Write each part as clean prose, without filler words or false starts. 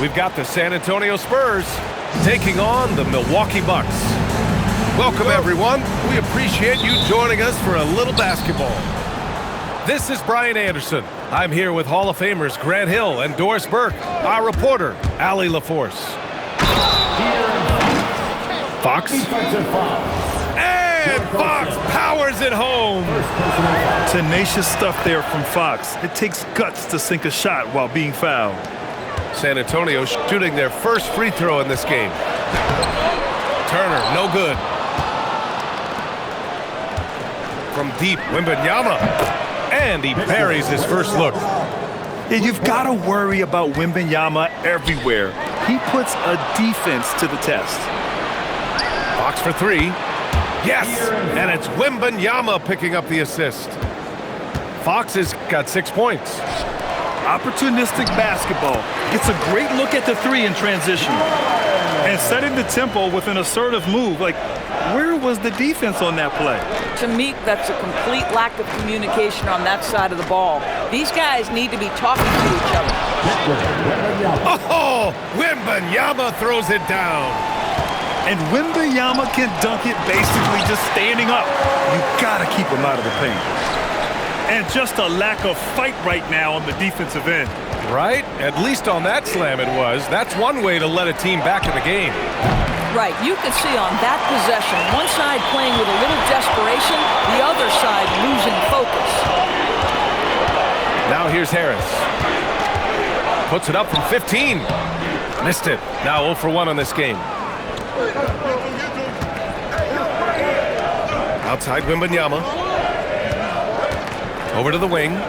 we've got the San Antonio Spurs taking on the Milwaukee Bucks. Welcome, everyone. We appreciate you joining us for a little basketball. This is Brian Anderson. I'm here with Hall of Famers Grant Hill and Doris Burke, our reporter, Allie LaForce. Fox. And Fox powers it home. Tenacious stuff there from Fox. It takes guts to sink a shot while being fouled. San Antonio shooting their first free throw in this game. Turner, no good. From deep, Wembanyama. And he buries his first look. Yeah, you've got to worry about Wembanyama everywhere. He puts a defense to the test. Fox for three. Yes! And it's Wembanyama picking up the assist. Fox has got 6 points. Opportunistic basketball. Gets a great look at the three in transition. And setting the tempo with an assertive move. Like, where was the defense on that play? To me, that's a complete lack of communication on that side of the ball. These guys need to be talking to each other. Oh, Wembanyama throws it down. And Wembanyama can dunk it basically just standing up. You gotta keep him out of the paint. And just a lack of fight right now on the defensive end. Right? At least on that slam it was. That's one way to let a team back in the game. Right, you can see on that possession, one side playing with a little desperation, the other side losing focus. Now here's Harris. Puts it up from 15. Missed it. Now 0 for 1 on this game. Outside Wembanyama. Over to the wing.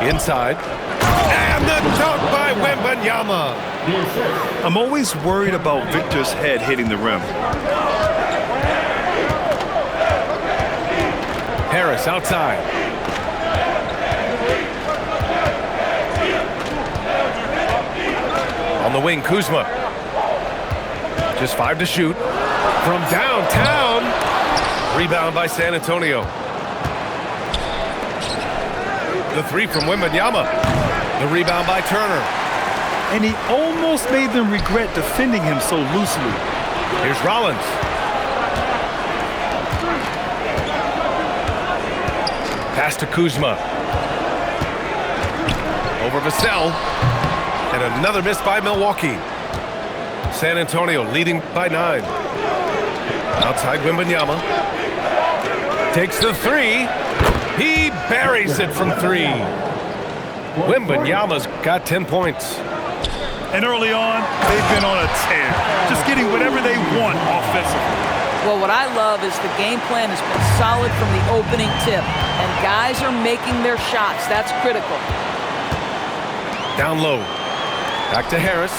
Inside. And the dunk by Wembanyama. I'm always worried about Victor's head hitting the rim. Harris outside. On the wing, Kuzma. Just 5 to shoot. From downtown. Rebound by San Antonio. The three from Wembanyama. The rebound by Turner. And he almost made them regret defending him so loosely. Here's Rollins. Pass to Kuzma. Over Vassell. And another miss by Milwaukee. San Antonio leading by 9. Outside Wembanyama. Takes the three. He buries it from 3. Wembanyama's got 10 points. And early on, they've been on a tear. Just getting whatever they want offensively. Well, what I love is the game plan has been solid from the opening tip. And guys are making their shots. That's critical. Down low. Back to Harris.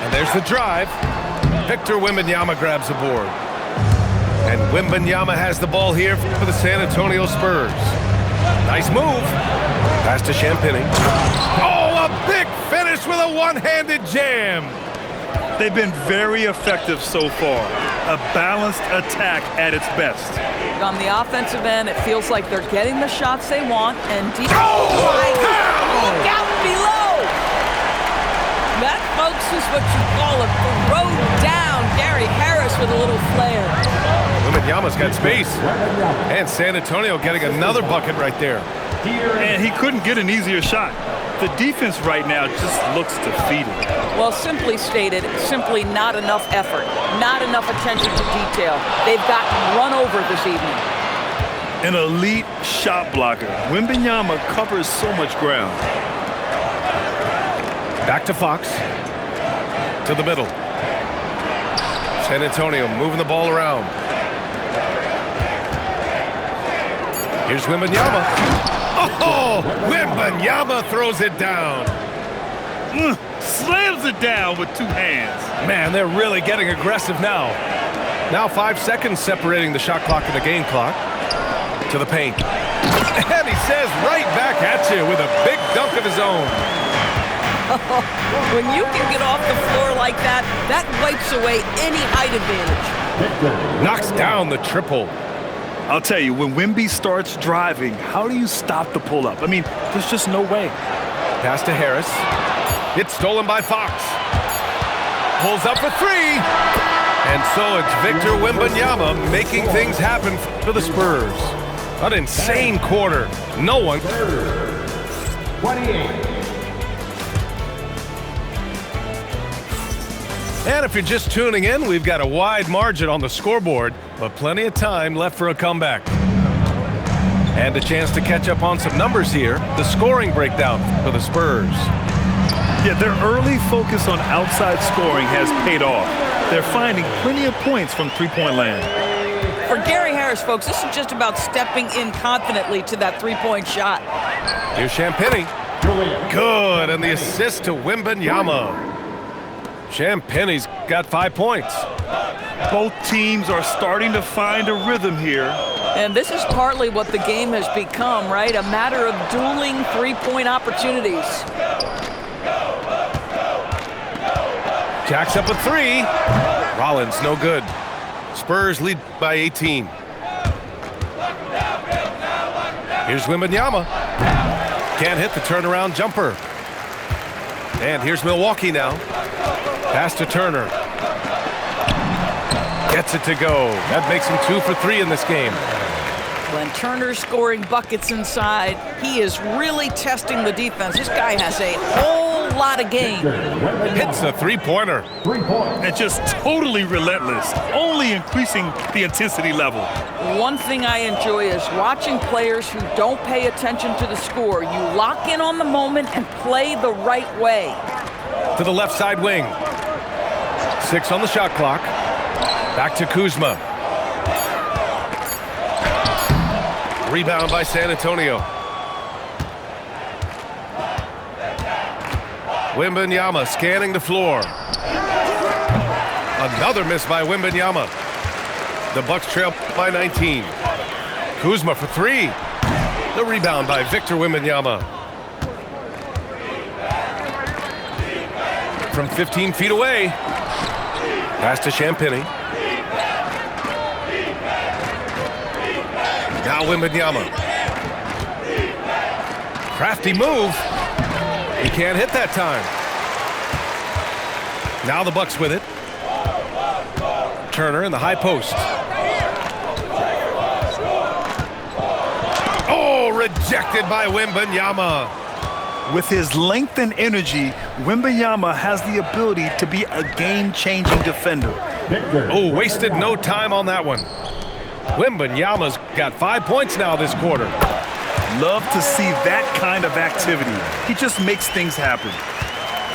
And there's the drive. Victor Wembanyama grabs the board. And Wembanyama has the ball here for the San Antonio Spurs. Nice move. Pass to Champagnie. Oh, a big finish with a one-handed jam. They've been very effective so far. A balanced attack at its best. On the offensive end, it feels like they're getting the shots they want. And look out below. That, folks, is what you call a throw down. Gary Harris with a little flair. Wembanyama's got space. And San Antonio getting another bucket right there. And he couldn't get an easier shot. The defense right now just looks defeated. Well, simply stated, simply not enough effort, not enough attention to detail. They've gotten run over this evening. An elite shot blocker. Wembanyama covers so much ground. Back to Fox. To the middle. San Antonio moving the ball around. Here's Wembanyama. Oh, Wembanyama throws it down. Slams it down with 2 hands. Man, they're really getting aggressive now. Now 5 seconds separating the shot clock and the game clock. To the paint. And he says right back at you with a big dunk of his own. When you can get off the floor like that, that wipes away any height advantage. Knocks down the triple. I'll tell you, when Wemby starts driving, how do you stop the pull-up? I mean, there's just no way. Pass to Harris. It's stolen by Fox. Pulls up for three. And so it's Victor Wembanyama making things happen for the Spurs. An insane quarter. No one. 28. And if you're just tuning in, we've got a wide margin on the scoreboard, but plenty of time left for a comeback. And a chance to catch up on some numbers here. The scoring breakdown for the Spurs. Yeah, their early focus on outside scoring has paid off. They're finding plenty of points from three-point land. For Gary Harris, folks, this is just about stepping in confidently to that three-point shot. Here's Champagnie. Good, and the assist to Wembanyama. Champagnie's got 5 points. Both teams are starting to find a rhythm here. And this is partly what the game has become, right? A matter of dueling three-point opportunities. Jacks up a three. Rollins, no good. Spurs lead by 18. Here's Wembanyama. Can't hit the turnaround jumper. And here's Milwaukee now. Pass to Turner. Gets it to go. That makes him 2 for 3 in this game. When Turner's scoring buckets inside, he is really testing the defense. This guy has a whole lot of game. Hits a three-pointer. And just totally relentless, only increasing the intensity level. One thing I enjoy is watching players who don't pay attention to the score. You lock in on the moment and play the right way. To the left side wing. 6 on the shot clock. Back to Kuzma. Rebound by San Antonio. Wembanyama scanning the floor. Another miss by Wembanyama. The Bucks trail by 19. Kuzma for 3. The rebound by Victor Wembanyama. From 15 feet away. Pass to Champagnie. Now Wembanyama. Crafty move. He can't hit that time. Now the Bucks with it. Turner in the high post. Oh, rejected by Wembanyama. With his length and energy, Wembanyama has the ability to be a game-changing defender. Oh, wasted no time on that one. Wembanyama's got 5 points now this quarter. Love to see that kind of activity. He just makes things happen.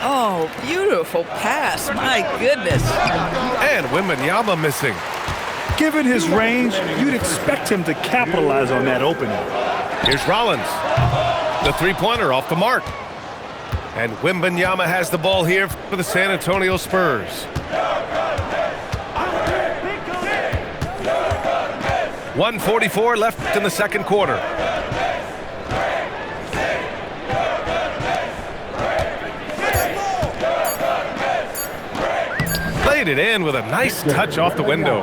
Oh, beautiful pass. My goodness. And Wembanyama missing. Given his range, you'd expect him to capitalize on that opening. Here's Rollins. The three-pointer off the mark. And Wembanyama has the ball here for the San Antonio Spurs. .144 left in the second quarter. Played it in with a nice touch off the window.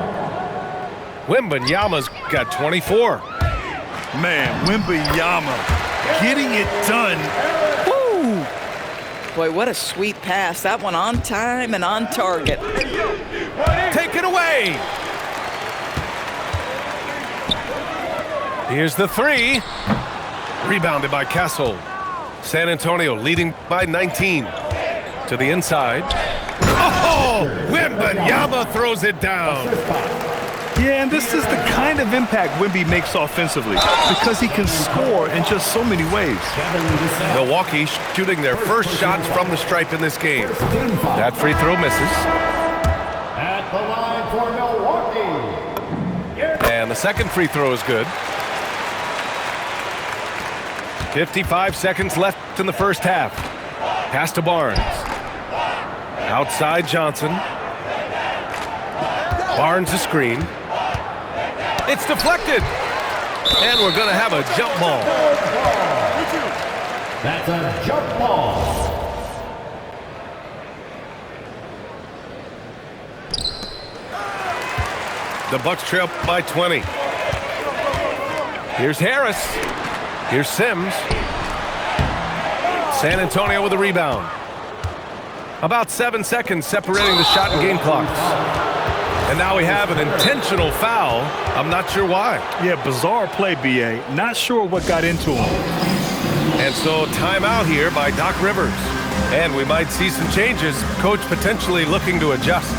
Wembanyama's got 24. Man, Wembanyama getting it done. Woo! Boy, what a sweet pass. That one on time and on target. Take it away. Here's the three. Rebounded by Castle. San Antonio leading by 19. To the inside. Oh! Wembanyama throws it down. Yeah, and this is the kind of impact Wemby makes offensively because he can score in just so many ways. Milwaukee shooting their first shots from the stripe in this game. That free throw misses. At the line for Milwaukee. And the second free throw is good. 55 seconds left in the first half. Pass to Barnes. Outside Johnson. Barnes a screen. It's deflected. And we're going to have a jump ball. That's a jump ball. The Bucks trail by 20. Here's Harris. Here's Sims. San Antonio with a rebound. About 7 seconds separating the shot and game clocks. And now we have an intentional foul. I'm not sure why. Yeah, bizarre play, B.A. Not sure what got into him. And so timeout here by Doc Rivers. And we might see some changes. Coach potentially looking to adjust.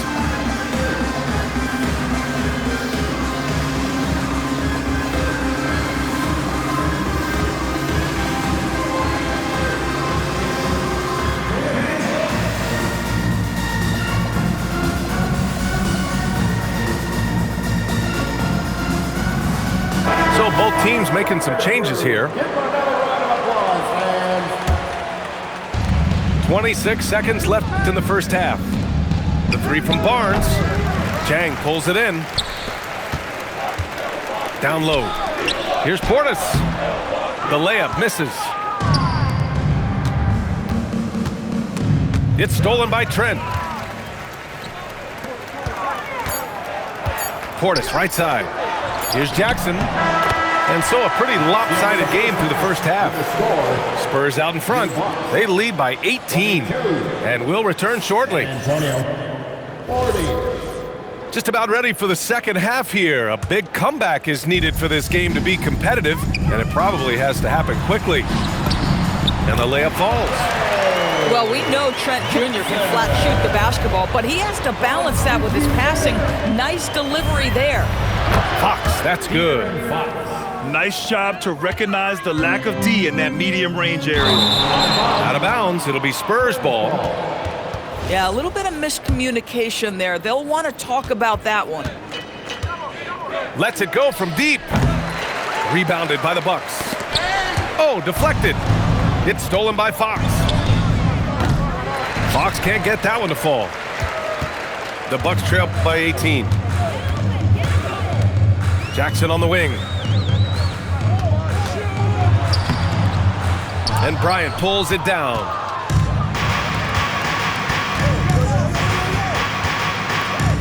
So both teams making some changes here. 26 seconds left in the first half. The three from Barnes. Chang pulls it in. Down low. Here's Portis. The layup misses. It's stolen by Trent. Portis right side. Here's Jackson. And so a pretty lopsided game through the first half. Spurs out in front. They lead by 18. And will return shortly. Just about ready for the second half here. A big comeback is needed for this game to be competitive. And it probably has to happen quickly. And the layup falls. Well, we know Trent Jr. can flat shoot the basketball, but he has to balance that with his passing. Nice delivery there. Fox, that's good. Nice job to recognize the lack of D in that medium range area. Out of bounds, it'll be Spurs ball. Yeah, a little bit of miscommunication there. They'll want to talk about that one. Lets it go from deep. Rebounded by the Bucks. Oh, deflected. It's stolen by Fox. Fox can't get that one to fall. The Bucks trail by 18. Jackson on the wing. And Bryant pulls it down.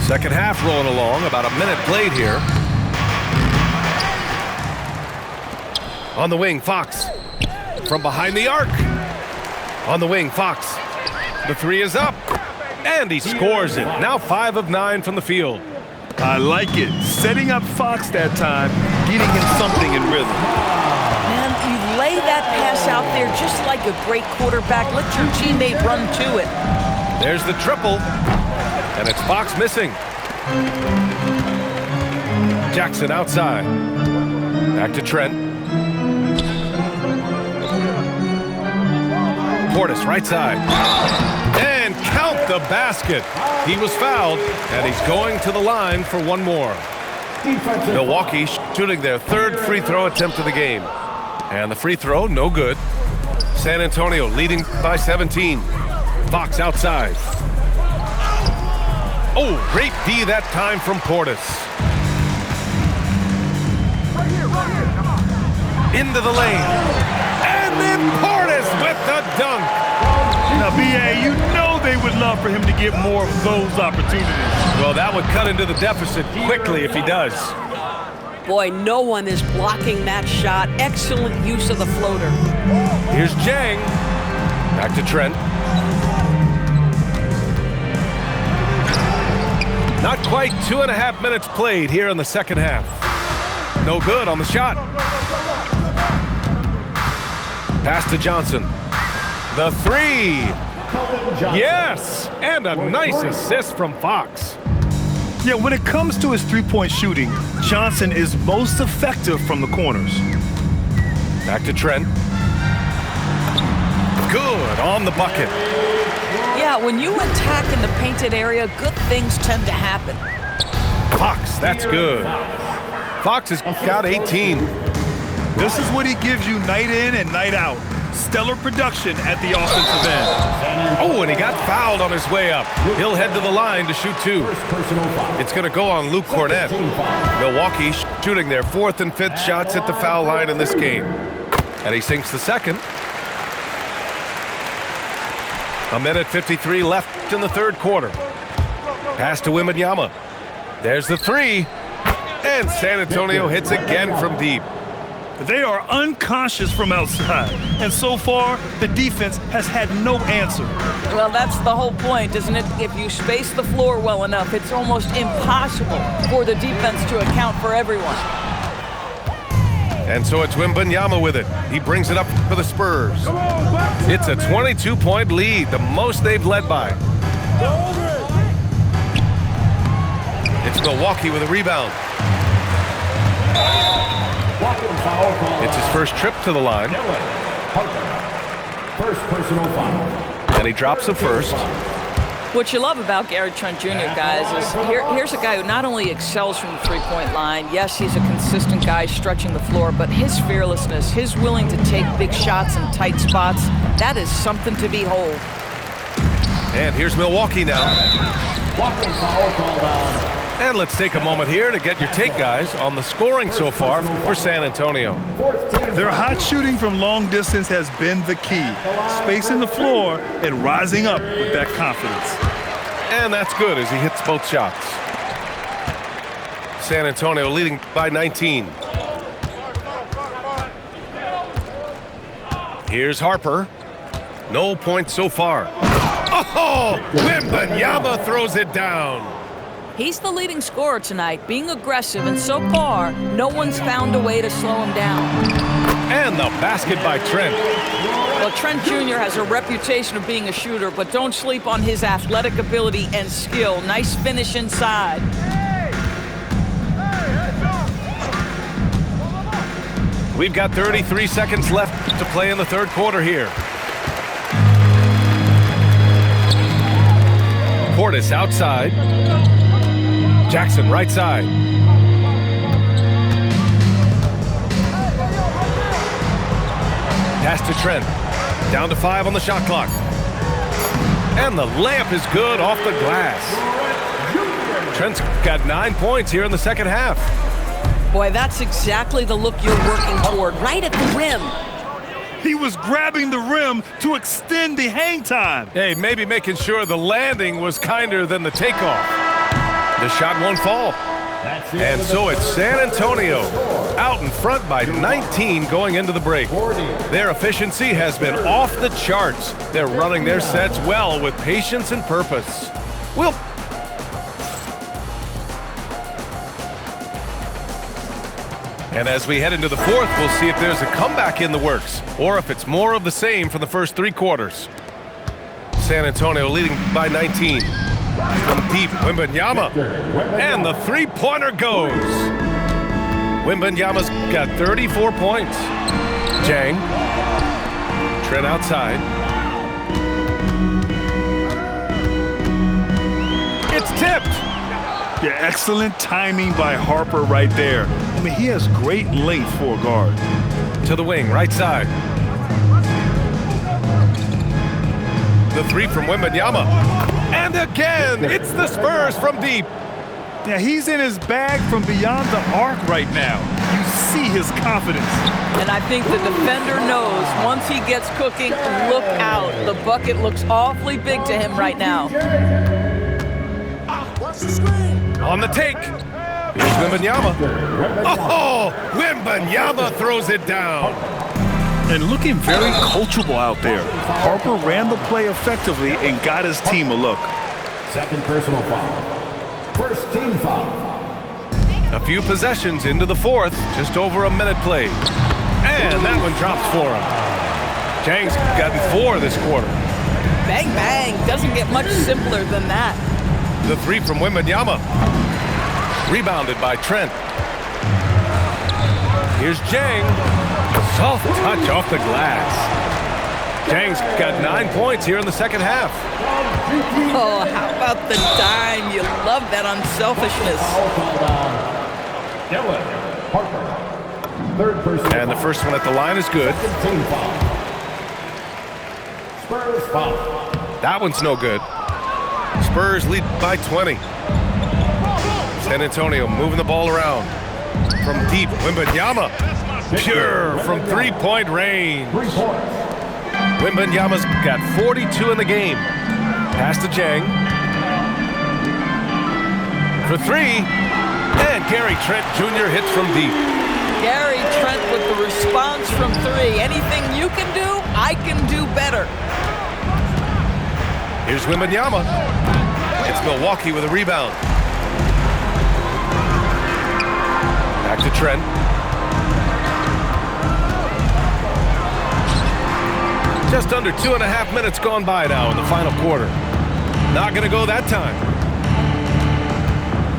Second half rolling along, about a minute played here. On the wing, Fox. From behind the arc. On the wing, Fox. The three is up. And he scores it. Now 5 of 9 from the field. I like it. Setting up Fox that time, getting him something in rhythm. Man, you lay that pass out there just like a great quarterback. Let your teammate run to it. There's the triple. And it's Fox missing. Jackson outside. Back to Trent. Portis right side. And count the basket. He was fouled, and he's going to the line for one more. Milwaukee shooting their third free throw attempt of the game. And the free throw, no good. San Antonio leading by 17. Fox outside. Oh, great D that time from Portis. Into the lane. And then Portis with the dunk. Now, B.A., you know they would love for him to get more of those opportunities. Well, that would cut into the deficit quickly if he does. Boy, no one is blocking that shot. Excellent use of the floater. Here's Chang. Back to Trent. Not quite 2.5 minutes played here in the second half. No good on the shot. Pass to Johnson. The three. Yes, and a nice assist from Fox. Yeah, when it comes to his three-point shooting, Johnson is most effective from the corners. Back to Trent. Good on the bucket. Yeah, when you attack in the painted area, good things tend to happen. Fox, that's good. Fox has got 18. This is what he gives you night in and night out. Stellar production at the offensive end. Oh, and he got fouled on his way up. He'll head to the line to shoot 2. It's going to go on Luke Cornett. Milwaukee shooting their 4th and 5th shots at the foul line in this game. And he sinks the second. 1:53 left in the third quarter. Pass to Wembanyama. There's the 3. And San Antonio hits again from deep. They are unconscious from outside, and so far, the defense has had no answer. Well, that's the whole point, isn't it? If you space the floor well enough, it's almost impossible for the defense to account for everyone. And so it's Wembanyama with it. He brings it up for the Spurs. It's a 22-point lead, the most they've led by. It's Milwaukee with a rebound. It's his first trip to the line. First personal foul. And he drops the first. What you love about Gary Trent Jr., guys, is here's a guy who not only excels from the three-point line. Yes, he's a consistent guy stretching the floor, but his fearlessness, his willing to take big shots in tight spots, that is something to behold. And here's Milwaukee now. Walking foul called on. And let's take a moment here to get your take, guys, on the scoring so far for San Antonio. Their hot shooting from long distance has been the key, spacing the floor and rising up with that confidence. And that's good as he hits both shots. San Antonio leading by 19. Here's Harper. No points so far. Oh, Wembanyama throws it down. He's the leading scorer tonight, being aggressive, and so far, no one's found a way to slow him down. And the basket by Trent. Well, Trent Jr. has a reputation of being a shooter, but don't sleep on his athletic ability and skill. Nice finish inside. We've got 33 seconds left to play in the third quarter here. Portis outside. Jackson right side. Pass to Trent. Down to 5 on the shot clock. And the layup is good off the glass. Trent's got 9 points here in the second half. Boy, that's exactly the look you're working toward, right at the rim. He was grabbing the rim to extend the hang time. Hey, maybe making sure the landing was kinder than the takeoff. The shot won't fall. And so it's San Antonio out in front by 19 going into the break. Their efficiency has been off the charts. They're running their sets well with patience and purpose. And as we head into the fourth, we'll see if there's a comeback in the works or if it's more of the same for the first 3 quarters. San Antonio leading by 19. From deep, Wembanyama. And the three-pointer goes. Wembanyama's got 34 points. Jang. Trent outside. It's tipped. Yeah, excellent timing by Harper right there. I mean, he has great length for a guard. To the wing, right side. The three from Wembanyama. And again, it's the Spurs from deep. Yeah, he's in his bag from beyond the arc right now. You see his confidence. And I think the defender knows once he gets cooking, look out. The bucket looks awfully big to him right now. On the take. Here's Wembanyama. Oh, Wembanyama throws it down. And looking very coachable out there. Harper ran the play effectively and got his team a look. Second personal foul. First team foul. A few possessions into the fourth, just over a minute played. And that one drops for him. Jang's gotten 4 this quarter. Bang, bang. Doesn't get much simpler than that. The three from Wembanyama. Rebounded by Trent. Here's Jang. Soft touch off the glass. Jang's got 9 points here in the second half. Oh, how about the dime? You love that unselfishness. Third person. And the first one at the line is good. Team foul. Spurs foul. That one's no good. Spurs lead by 20. San Antonio moving the ball around. From deep, Wembanyama. Pure from three-point range. Wembanyama's got 42 in the game. Pass to Jang. For 3. And Gary Trent Jr. hits from deep. Gary Trent with the response from three. Anything you can do, I can do better. Here's Wembanyama. It's Milwaukee with a rebound. Back to Trent. Just under 2.5 minutes gone by now in the final quarter. Not going to go that time.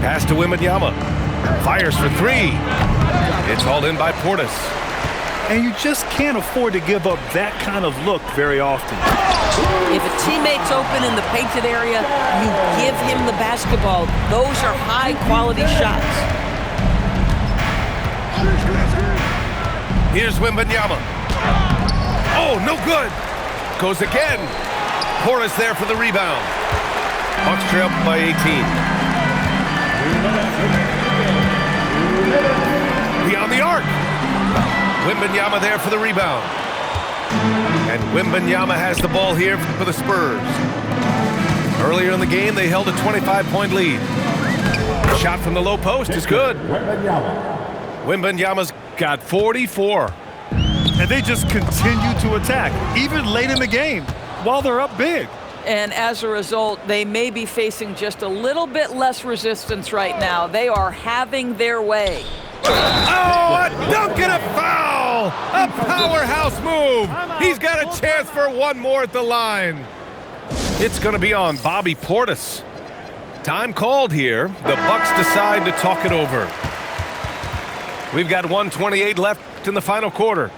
Pass to Wembanyama. Fires for three. It's hauled in by Portis. And you just can't afford to give up that kind of look very often. If a teammate's open in the painted area, you give him the basketball. Those are high-quality shots. Here's Wembanyama. Oh, no good. Goes again. Portis there for the rebound. Bucks trail by 18. Beyond the arc. Wembanyama there for the rebound. And Wembanyama has the ball here for the Spurs. Earlier in the game, they held a 25-point lead. Shot from the low post is good. Wembanyama's got 44. And they just continue to attack, even late in the game, while they're up big. And as a result, they may be facing just a little bit less resistance right now. They are having their way. Oh, a dunk and a foul! A powerhouse move! He's got a chance for one more at the line. It's going to be on Bobby Portis. Time called here. The Bucks decide to talk it over. We've got 1:28 left in the final quarter.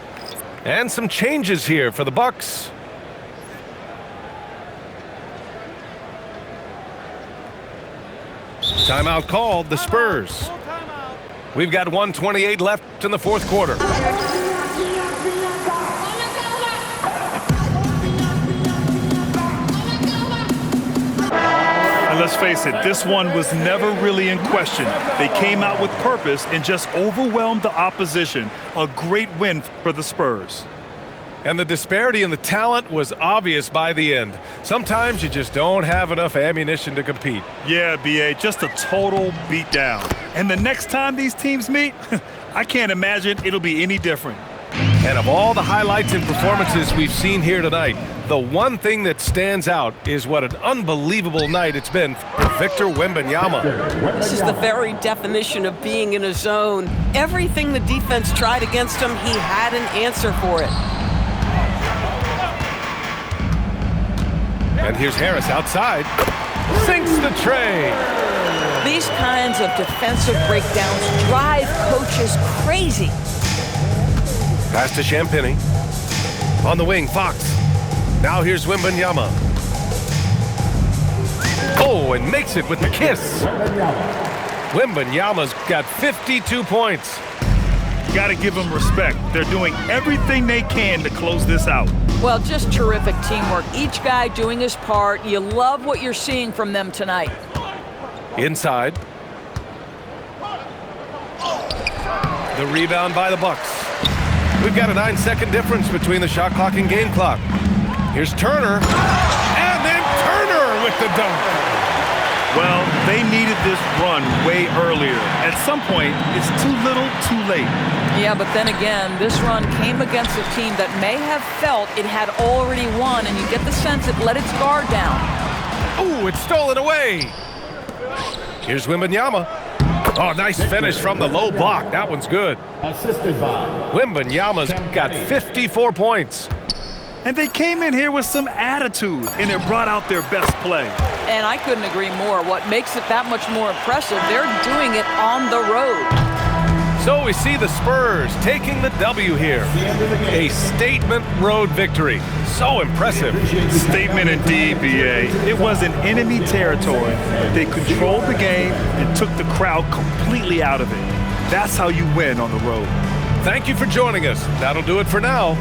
And some changes here for the Bucks. Timeout called, the Spurs. We've got 1:28 left in the fourth quarter. And let's face it, this one was never really in question. They came out with purpose and just overwhelmed the opposition. A great win for the Spurs. And the disparity in the talent was obvious by the end. Sometimes you just don't have enough ammunition to compete. Yeah, B.A., just a total beatdown. And the next time these teams meet, I can't imagine it'll be any different. And of all the highlights and performances we've seen here tonight, the one thing that stands out is what an unbelievable night it's been for Victor Wembanyama. This is the very definition of being in a zone. Everything the defense tried against him, he had an answer for it. And here's Harris outside. Sinks the tray. These kinds of defensive breakdowns drive coaches crazy. Pass to Champagny. On the wing, Fox. Now here's Wembanyama. Oh, and makes it with the kiss. Wembanyama's got 52 points. Got to give them respect. They're doing everything they can to close this out. Well, just terrific teamwork. Each guy doing his part. You love what you're seeing from them tonight. Inside. The rebound by the Bucks. We've got a 9-second difference between the shot clock and game clock. Here's Turner. And then Turner with the dunk. Well, they needed this run way earlier. At some point, it's too little, too late. Yeah, but then again, this run came against a team that may have felt it had already won, and you get the sense it let its guard down. Oh, it's stolen away. Here's Wembanyama. Oh, nice finish from the low block. That one's good. Assisted by Wembanyama's got 54 points. And they came in here with some attitude, and it brought out their best play. And I couldn't agree more. What makes it that much more impressive, they're doing it on the road. So we see the Spurs taking the W here. A statement road victory. So impressive. Statement indeed, B.A. It was in enemy territory. They controlled the game and took the crowd completely out of it. That's how you win on the road. Thank you for joining us. That'll do it for now.